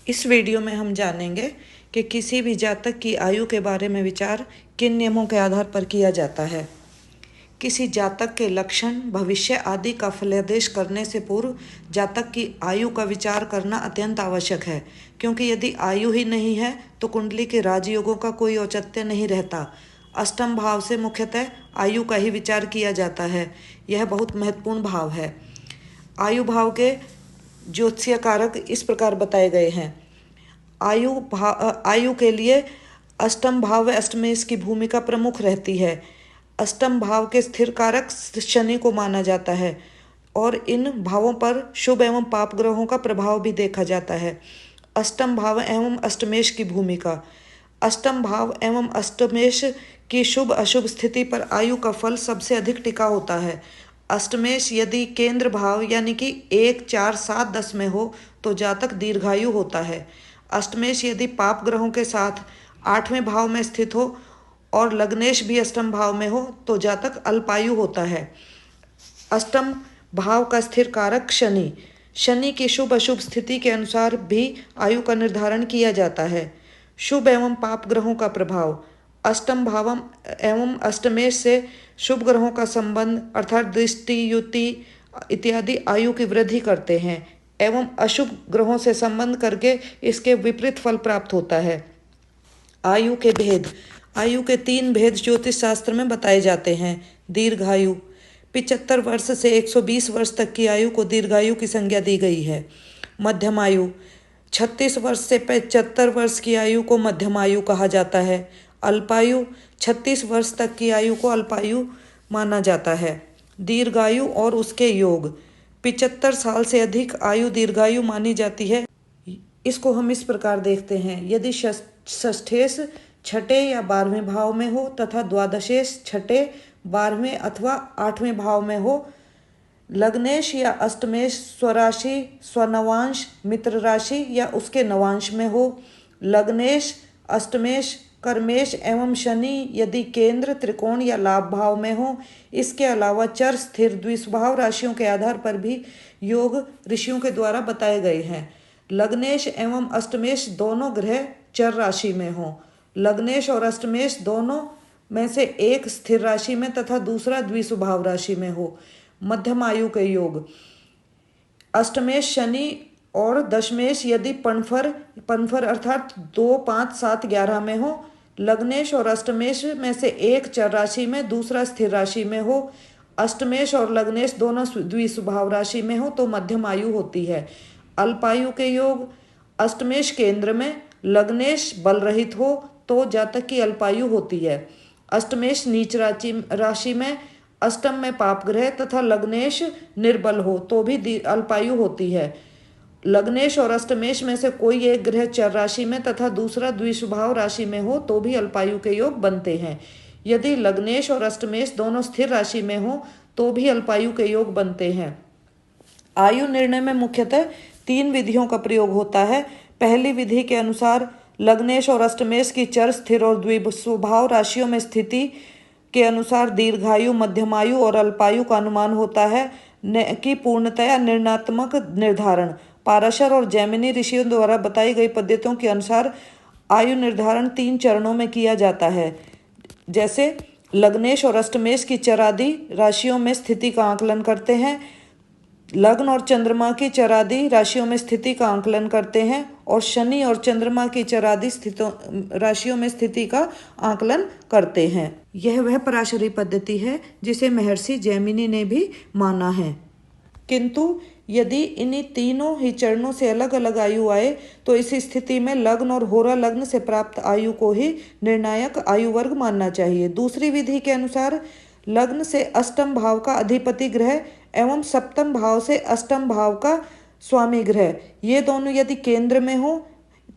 इस वीडियो में हम जानेंगे कि किसी भी जातक की आयु के बारे में विचार किन नियमों के आधार पर किया जाता है। किसी जातक के लक्षण, भविष्य आदि का फलादेश करने से पूर्व जातक की आयु का विचार करना अत्यंत आवश्यक है, क्योंकि यदि आयु ही नहीं है तो कुंडली के राजयोगों का कोई औचित्य नहीं रहता। अष्टम भाव से मुख्यतः आयु का ही विचार किया जाता है। यह बहुत महत्वपूर्ण भाव है। आयु भाव के ज्योतिषीय कारक इस प्रकार बताए गए हैं। आयु के लिए अष्टम भाव व अष्टमेश की भूमिका प्रमुख रहती है। अष्टम भाव के स्थिर कारक शनि को माना जाता है और इन भावों पर शुभ एवं पाप ग्रहों का प्रभाव भी देखा जाता है। अष्टम भाव एवं अष्टमेश की भूमिका। अष्टम भाव एवं अष्टमेश की शुभ अशुभ स्थिति पर आयु का फल सबसे अधिक टिका होता है। अष्टमेश यदि केंद्र भाव यानी कि 1, 4, 7, 10 में हो तो जातक दीर्घायु होता है। अष्टमेश यदि पाप ग्रहों के साथ 8वें भाव में स्थित हो और लग्नेश भी अष्टम भाव में हो तो जातक अल्पायु होता है। अष्टम भाव का स्थिर कारक शनि। शनि की शुभ अशुभ स्थिति के अनुसार भी आयु का निर्धारण किया जाता है। शुभ एवं पाप ग्रहों का प्रभाव। अष्टम भाव एवं अष्टमेश से शुभ ग्रहों का संबंध अर्थात दृष्टि, युति इत्यादि आयु की वृद्धि करते हैं एवं अशुभ ग्रहों से संबंध करके इसके विपरीत फल प्राप्त होता है। आयु के भेद। आयु के 3 भेद ज्योतिष शास्त्र में बताए जाते हैं। दीर्घायु। 75 वर्ष से 120 वर्ष तक की आयु को दीर्घायु की संज्ञा दी गई है। मध्यम आयु। 36 वर्ष से 75 वर्ष की आयु को मध्यम आयु कहा जाता है। अल्पायु। 36 वर्ष तक की आयु को अल्पायु माना जाता है। दीर्घायु और उसके योग। 75 साल से अधिक आयु दीर्घायु मानी जाती है। इसको हम इस प्रकार देखते हैं। यदि षष्ठेश छठे या 12वें भाव में हो तथा द्वादशेश छठे, 12वें अथवा 8वें भाव में हो, लग्नेश या अष्टमेश स्वराशि, स्वनवांश, मित्र राशि या उसके नवांश में हो, लग्नेश, अष्टमेश, कर्मेश एवं शनि यदि केंद्र, त्रिकोण या लाभ भाव में हो। इसके अलावा चर, स्थिर, द्विस्वभाव राशियों के आधार पर भी योग ऋषियों के द्वारा बताए गए हैं। लग्नेश एवं अष्टमेश दोनों ग्रह चर राशि में हो। लग्नेश और अष्टमेश दोनों में से एक स्थिर राशि में तथा दूसरा द्विस्वभाव राशि में हो। मध्यम आयु के योग। अष्टमेश शनि और दशमेश यदि पनफर अर्थात 2, 5, 7, 11 में हो। लग्नेश और अष्टमेश में से एक चर राशि में, दूसरा स्थिर राशि में हो। अष्टमेश और लग्नेश दोनों द्विस्वभाव राशि में हो तो मध्यम आयु होती है। अल्पायु के योग। अष्टमेश केंद्र में, लग्नेश बल रहित हो तो जातक की अल्पायु होती है। अष्टमेश नीच राशि में, अष्टम में पाप ग्रह तथा लग्नेश निर्बल हो तो भी अल्पायु होती है। लग्नेश और अष्टमेश में से कोई एक ग्रह चर राशि में तथा दूसरा द्विस्वभाव राशि में हो तो भी अल्पायु के योग बनते हैं। यदि लग्नेश और अष्टमेश दोनों स्थिर राशि में हो तो भी अल्पायु के योग बनते हैं। आयु निर्णय में मुख्यतः 3 विधियों का प्रयोग होता है। पहली विधि के अनुसार लग्नेश और अष्टमेश की चर, स्थिर और द्विस्वभाव राशियों में स्थिति के अनुसार दीर्घायु, मध्यमायु और अल्पायु का अनुमान होता है कि पूर्णतया निर्णयात्मक निर्धारण। पाराशर और जैमिनी ऋषियों द्वारा बताई गई पद्धतियों के अनुसार आयु निर्धारण 3 चरणों में किया जाता है। जैसे लग्नेश और अष्टमेश की चरादि राशियों में स्थिति का आकलन करते हैं, लग्न और चंद्रमा की चरादि राशियों में स्थिति का आकलन करते हैं और शनि और चंद्रमा की चरादि राशियों में स्थिति का आकलन करते हैं। यह वह पराशरी पद्धति है जिसे महर्षि जैमिनी ने भी माना है। किंतु यदि इन्हीं तीनों ही चरणों से अलग अलग आयु आए तो इस स्थिति में लग्न और होरा लग्न से प्राप्त आयु को ही निर्णायक आयु वर्ग मानना चाहिए। दूसरी विधि के अनुसार लग्न से अष्टम भाव का अधिपति ग्रह एवं सप्तम भाव से अष्टम भाव का स्वामी ग्रह, ये दोनों यदि केंद्र में हो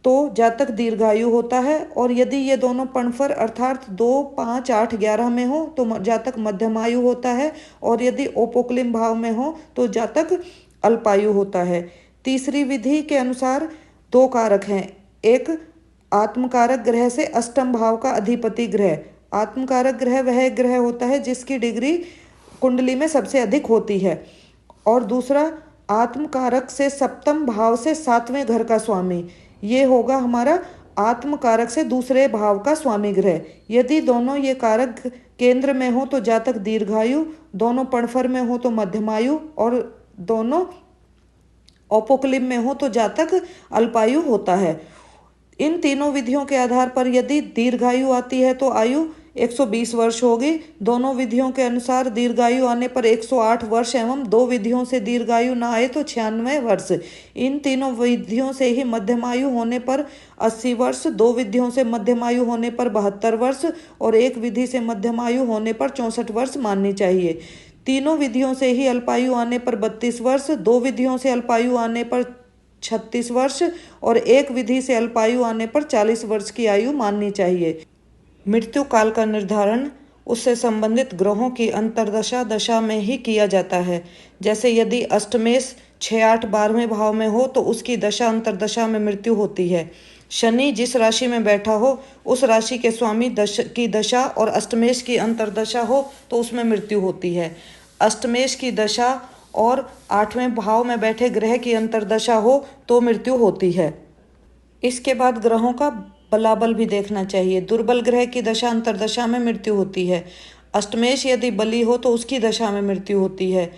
तो जातक दीर्घायु होता है और यदि ये दोनों पणफर अर्थात 2, 5, 8, 11 में हो तो जातक मध्यमायु होता है और यदि ओपोक्लिम भाव में हो तो जातक अल्पायु होता है। तीसरी विधि के अनुसार 2 कारक हैं। एक आत्मकारक ग्रह से अष्टम भाव का अधिपति ग्रह। आत्मकारक ग्रह वह ग्रह होता है जिसकी डिग्री कुंडली में सबसे अधिक होती है। और दूसरा आत्मकारक से सप्तम भाव से 7वें घर का स्वामी। ये होगा हमारा आत्म कारक से दूसरे भाव का स्वामी ग्रह। यदि दोनों ये कारक केंद्र में हो तो जातक दीर्घायु, दोनों पणफर में हो तो मध्यमायु, और दोनों ओपोक्लिप में हो तो जातक अल्पायु होता है। इन तीनों विधियों के आधार पर यदि दीर्घायु आती है तो आयु 120 वर्ष होगी। दोनों विधियों के अनुसार दीर्घायु आने पर 108 वर्ष एवं दो विधियों से दीर्घायु न आए तो 96 वर्ष। इन तीनों विधियों से ही मध्यमायु होने पर 80 वर्ष, दो विधियों से मध्यमायु होने पर 72 वर्ष और एक विधि से मध्यमायु होने पर 64 वर्ष माननी चाहिए। तीनों विधियों से ही अल्पायु आने पर 32 वर्ष, दो विधियों से अल्पायु आने पर 36 वर्ष और एक विधि से अल्पायु आने पर 40 वर्ष की आयु माननी चाहिए। मृत्यु काल का निर्धारण उससे संबंधित ग्रहों की अंतर्दशा दशा में ही किया जाता है। जैसे यदि अष्टमेश 6, 8, 12वें भाव में हो तो उसकी दशा अंतर्दशा में मृत्यु होती है। शनि जिस राशि में बैठा हो उस राशि के स्वामी की दशा और अष्टमेश की अंतर्दशा हो तो उसमें मृत्यु होती है। अष्टमेश की दशा और 8वें भाव में बैठे ग्रह की अंतर्दशा हो तो मृत्यु होती है। इसके बाद ग्रहों का बलाबल भी देखना चाहिए। दुर्बल ग्रह की दशा अंतर्दशा में मृत्यु होती है। अष्टमेश यदि बली हो तो उसकी दशा में मृत्यु होती है।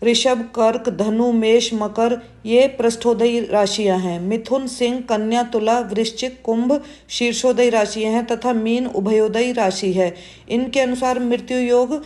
ऋषभ, कर्क, धनु, मेष, मकर ये पृष्ठोदयी राशियां हैं। मिथुन, सिंह, कन्या, तुला, वृश्चिक, कुंभ शीर्षोदयी राशियां हैं तथा मीन उभयोदयी राशि है। इनके अनुसार मृत्यु योग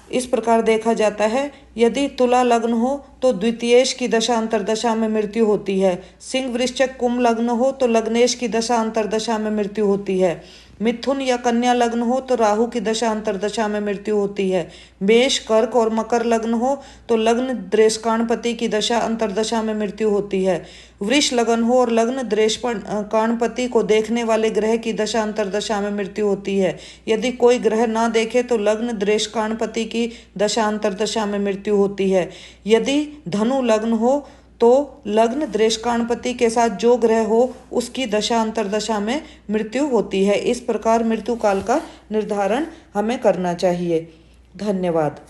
इस प्रकार देखा जाता है। यदि तुला लग्न हो तो द्वितीयेश की दशा अंतर्दशा में मृत्यु होती है। सिंह, वृश्चिक, कुंभ लग्न हो तो लग्नेश की दशा अंतर्दशा में मृत्यु होती है। मिथुन या कन्या लग्न हो तो राहु की दशा अंतर्दशा में मृत्यु होती है। मेष, कर्क और मकर लग्न हो तो लग्न द्रेष्काणपति की दशा अंतर्दशा में मृत्यु होती है। वृष लग्न हो और लग्न द्रेष्काणपति को देखने वाले ग्रह की दशा अंतर्दशा में मृत्यु होती है। यदि कोई ग्रह ना देखे तो लग्न द्रेष्काणपति की दशा अंतर्दशा में मृत्यु होती है। यदि धनु लग्न हो तो लग्न द्रेष्काणपति के साथ जो ग्रह हो उसकी दशा अंतर्दशा में मृत्यु होती है। इस प्रकार मृत्यु काल का निर्धारण हमें करना चाहिए। धन्यवाद।